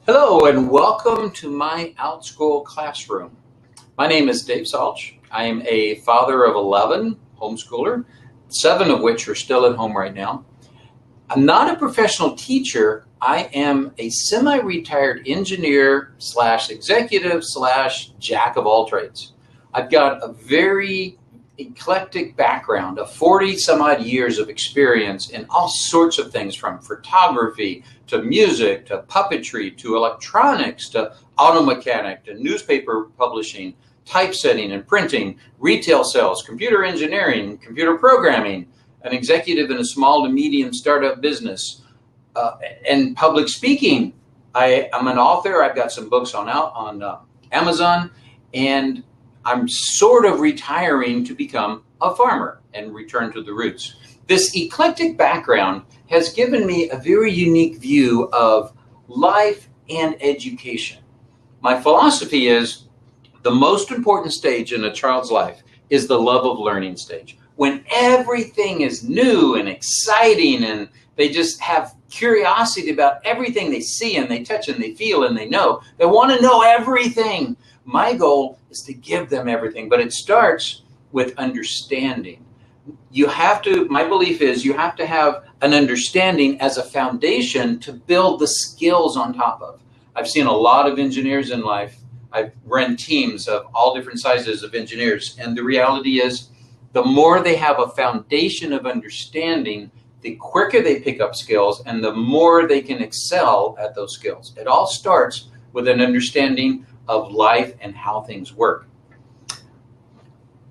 Hello and welcome to my Outschool classroom. My name is Dave Salch. I am a father of 11, homeschooler, 7 of which are still at home right now. I'm not a professional teacher. I am a semi-retired engineer slash executive slash jack of all trades. I've got a very eclectic background of 40 some odd years of experience in all sorts of things, from photography to music to puppetry to electronics to auto mechanic to newspaper publishing, typesetting and printing, retail sales, computer engineering, computer programming, an executive in a small to medium startup business, and public speaking. I'm an author. I've got some books on Amazon, and I'm sort of retiring to become a farmer and return to the roots. This eclectic background has given me a very unique view of life and education. My philosophy is the most important stage in a child's life is the love of learning stage, when everything is new and exciting and they just have curiosity about everything they see and they touch and they feel and they know. They want to know everything. My goal is to give them everything, but it starts with understanding. My belief is you have to have an understanding as a foundation to build the skills on top of. I've seen a lot of engineers in life. I've run teams of all different sizes of engineers, and the reality is the more they have a foundation of understanding, the quicker they pick up skills and the more they can excel at those skills. It all starts with an understanding of life and how things work.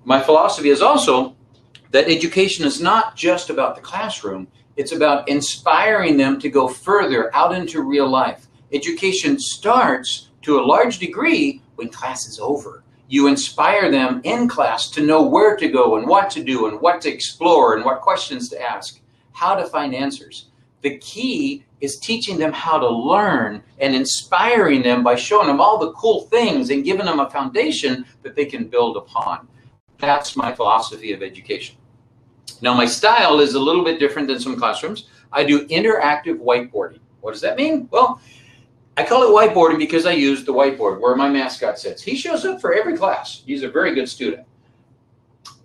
My philosophy is also that education is not just about the classroom. It's about inspiring them to go further out into real life. Education starts to a large degree when class is over. You inspire them in class to know where to go and what to do and what to explore and what questions to ask, how to find answers. The key is teaching them how to learn and inspiring them by showing them all the cool things and giving them a foundation that they can build upon. That's my philosophy of education. Now, my style is a little bit different than some classrooms. I do interactive whiteboarding. What does that mean? Well, I call it whiteboarding because I use the whiteboard where my mascot sits. He shows up for every class. He's a very good student.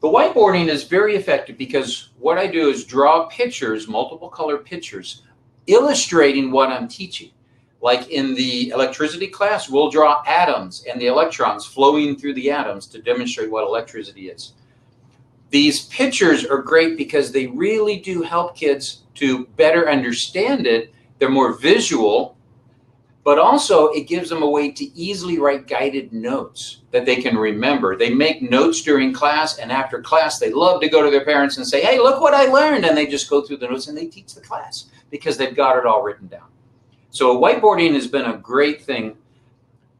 The whiteboarding is very effective because what I do is draw pictures, multiple color pictures, illustrating what I'm teaching. Like in the electricity class, we'll draw atoms and the electrons flowing through the atoms to demonstrate what electricity is. These pictures are great because they really do help kids to better understand it. They're more visual, but also it gives them a way to easily write guided notes that they can remember. They make notes during class, and after class, they love to go to their parents and say, hey, look what I learned. And they just go through the notes and they teach the class because they've got it all written down. So whiteboarding has been a great thing.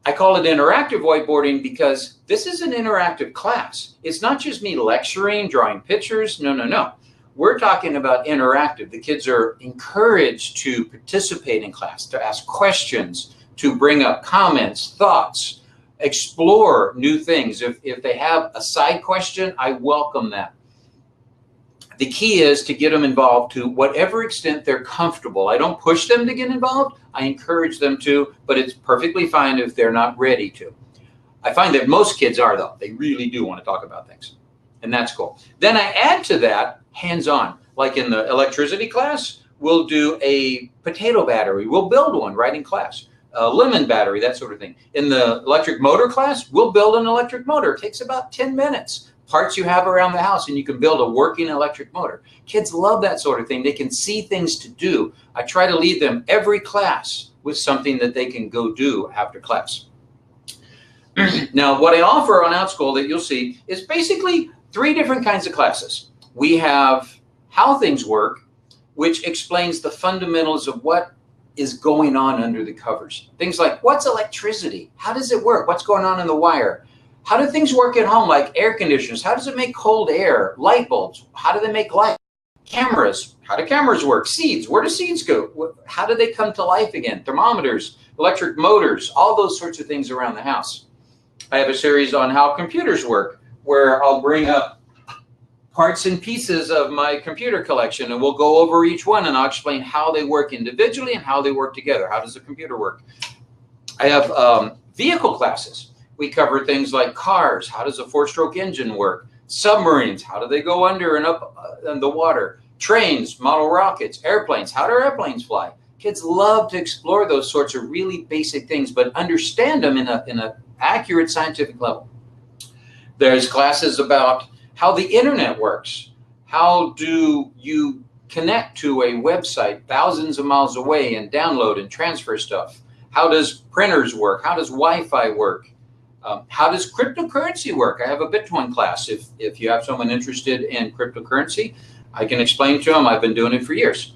I call it interactive whiteboarding because this is an interactive class. It's not just me lecturing, drawing pictures. No. We're talking about interactive. The kids are encouraged to participate in class, to ask questions, to bring up comments, thoughts, explore new things. If they have a side question, I welcome that. The key is to get them involved to whatever extent they're comfortable. I don't push them to get involved. I encourage them to, but it's perfectly fine if they're not ready to. I find that most kids are, though. They really do want to talk about things, and that's cool. Then I add to that hands-on. Like in the electricity class, we'll do a potato battery. We'll build one right in class. A lemon battery, that sort of thing. In the electric motor class, we'll build an electric motor. It takes about 10 minutes. Parts you have around the house, and you can build a working electric motor. Kids love that sort of thing. They can see things to do. I try to lead them every class with something that they can go do after class. Now, what I offer on Outschool that you'll see is basically 3 different kinds of classes. We have how things work, which explains the fundamentals of what is going on under the covers. Things like, what's electricity? How does it work? What's going on in the wire? How do things work at home, like air conditioners? How does it make cold air? Light bulbs, how do they make light? Cameras, how do cameras work? Seeds, where do seeds go? How do they come to life again? Thermometers, electric motors, all those sorts of things around the house. I have a series on how computers work, where I'll bring up parts and pieces of my computer collection, and we'll go over each one, and I'll explain how they work individually and how they work together. How does a computer work? I have vehicle classes. We cover things like cars. How does a 4-stroke engine work? Submarines. How do they go under and up in the water? Trains, model rockets, airplanes. How do airplanes fly? Kids love to explore those sorts of really basic things, but understand them in an accurate scientific level. There's classes about how the internet works. How do you connect to a website thousands of miles away and download and transfer stuff? How does printers work? How does Wi-Fi work? How does cryptocurrency work? I have a Bitcoin class. If you have someone interested in cryptocurrency, I can explain to them. I've been doing it for years.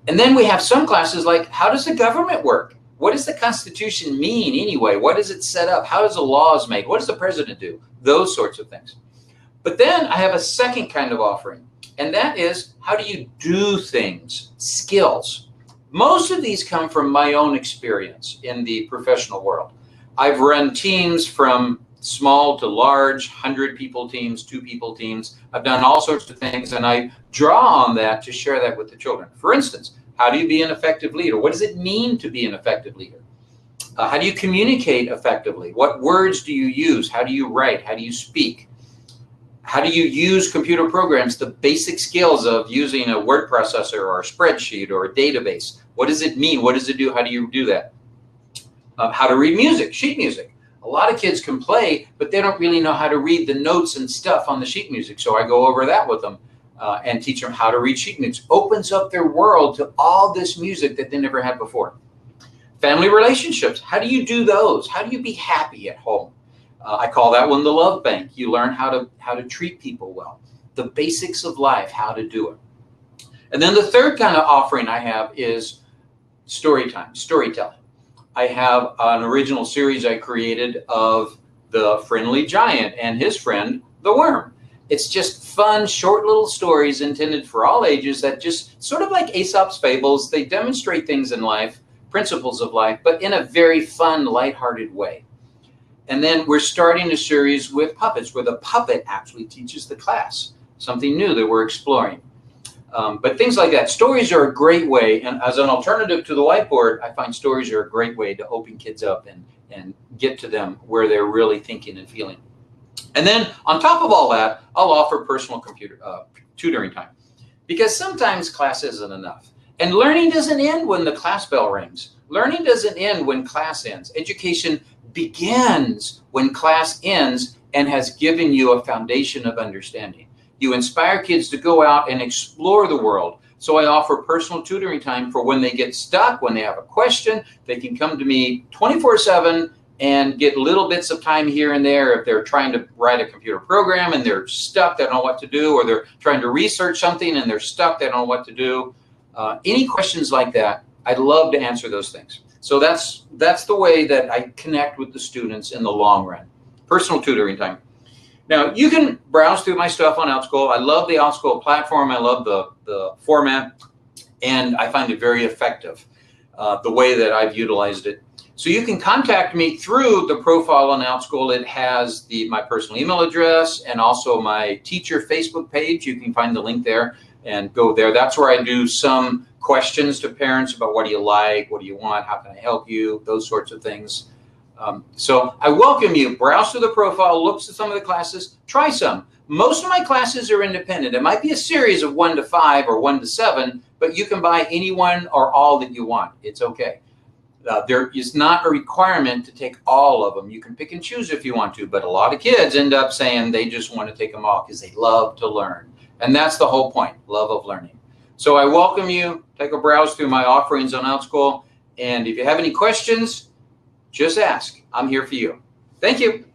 And then we have some classes like, how does the government work? What does the Constitution mean anyway? What does it set up? How does the laws made? What does the president do? Those sorts of things. But then I have a second kind of offering, and that is, how do you do things? Skills. Most of these come from my own experience in the professional world. I've run teams from small to large, 100-people teams, 2-people teams. I've done all sorts of things, and I draw on that to share that with the children. For instance, how do you be an effective leader? What does it mean to be an effective leader? How do you communicate effectively? What words do you use? How do you write? How do you speak? How do you use computer programs? The basic skills of using a word processor or a spreadsheet or a database. What does it mean? What does it do? How do you do that? How to read music, sheet music. A lot of kids can play, but they don't really know how to read the notes and stuff on the sheet music. So I go over that with them and teach them how to read sheet music. Opens up their world to all this music that they never had before. Family relationships. How do you do those? How do you be happy at home? I call that one the love bank. You learn how to treat people well. The basics of life, how to do it. And then the third kind of offering I have is story time, storytelling. I have an original series I created of the friendly giant and his friend, the worm. It's just fun, short little stories intended for all ages that just sort of like Aesop's fables. They demonstrate things in life, principles of life, but in a very fun, lighthearted way. And then we're starting a series with puppets, where the puppet actually teaches the class, something new that we're exploring. But things like that. Stories are a great way, and as an alternative to the whiteboard, I find stories are a great way to open kids up and get to them where they're really thinking and feeling. And then on top of all that, I'll offer personal computer tutoring time, because sometimes class isn't enough. And learning doesn't end when the class bell rings. Learning doesn't end when class ends. Education begins when class ends and has given you a foundation of understanding. You inspire kids to go out and explore the world. So I offer personal tutoring time for when they get stuck, when they have a question. They can come to me 24/7 and get little bits of time here and there. If they're trying to write a computer program and they're stuck, they don't know what to do, or they're trying to research something and they're stuck, they don't know what to do. Any questions like that, I'd love to answer those things. So that's the way that I connect with the students in the long run. Personal tutoring time. Now, you can browse through my stuff on Outschool. I love the Outschool platform. I love the format, and I find it very effective, the way that I've utilized it. So you can contact me through the profile on Outschool. It has my personal email address and also my teacher Facebook page. You can find the link there and go there. That's where I do some questions to parents about what do you like, what do you want, how can I help you, those sorts of things. So I welcome you. Browse through the profile, look at some of the classes, try some. Most of my classes are independent. It might be a series of 1 to 5 or 1 to 7, but you can buy any one or all that you want. It's okay. There is not a requirement to take all of them. You can pick and choose if you want to, but a lot of kids end up saying they just want to take them all because they love to learn. And that's the whole point, love of learning. So I welcome you. Take a browse through my offerings on Outschool. And if you have any questions, just ask. I'm here for you. Thank you.